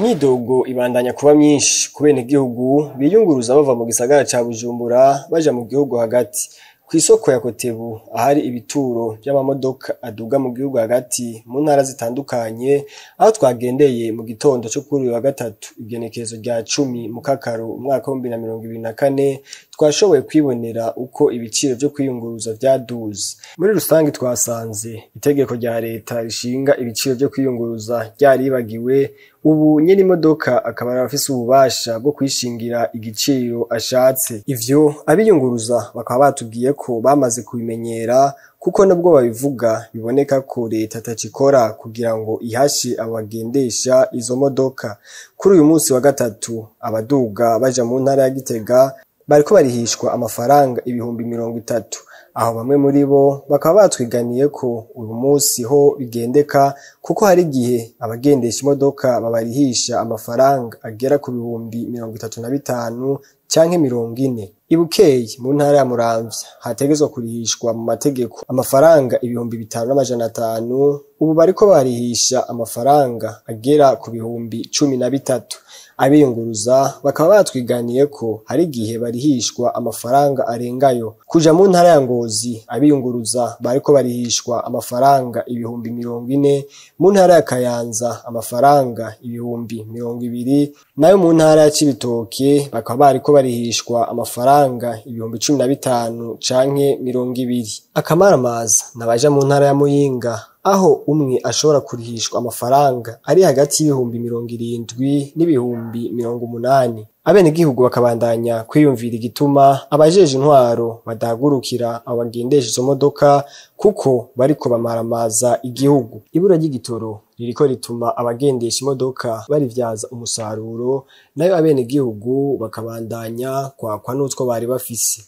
Imyidogo ibandanya kuba myinshi ku benegihugu biyunguruza bava mu gisagara ca Bujumbura baja mu gihugu hagati. Kw'isoko ya Kotebu ahari ibituro vy'amamodoka aduga mu gihugu hagati mu ntara zitandukanye, aho twagendeye mu gitondo co kuri uyu wa gatatu igenekerezo rya 10 Mukakaro umwaka wa 2024, twashoboye kwibonera uko ibiciro vyo kwiyunguruza vyaduze. Muri rusangi twasanze itegeko rya leta rishinga ibiciro vyo kwiyunguruza ryaribagiwe, ubu nyene imodoka akaba arafise ububasha bwo kwishingira igiciro ashatse. Ivyo abiyunguruza bakaba batubwiye ko bamaze kubimenyera, kuko nabwo babivuga biboneka ko leta atacikora kugira ngo ihashe abagendesha izo modoka. Kuri uyu munsi wa gatatu abaduga baja mu ntara ya Gitega bariko barihishwa amafaranga 30,000, aho bamwe muri bo bakaba batwiganiye ko uyu munsi ho bigendeka, kuko hari igihe abagendesha imodoka babarihisha amafaranga agera ku 35,000 canke 40. Ibukeye mu ntara ya Muramvya hategezwa kurihishwa mu mategeko amafaranga 5,500, ubu bariko barihisha amafaranga agera ku 13,000. Abiyunguruza bakaba batwiganiye ko hari igihe barihishwa amafaranga arengayo. Kuja mu ntara ya Ngozi abiyunguruza bariko barihishwa amafaranga 40,000, mu ntara ya Kayanza amafaranga 20,000, nayo mu ntara ya Cibitoke bakaba bariko barihishwa amafaranga 15,000 canke 20. Akamaramaza nabaja mu ntara ya Muyinga, aho umwe ashobora kurihishwa amafaranga ari hagati y'70,000 n'80,000. Abenegihugu bakabandanya kwiyumvira igituma abajeje intwaro badahagurukira abo bagendesha izo modoka, kuko bariko bamaramaza igihugu. Ibura ry'igitoro ririko rituma abagendesha imodoka barivyaza umusaruro, nayo abenegihugu bakabandanya kwakwa n'utwo bari bafise.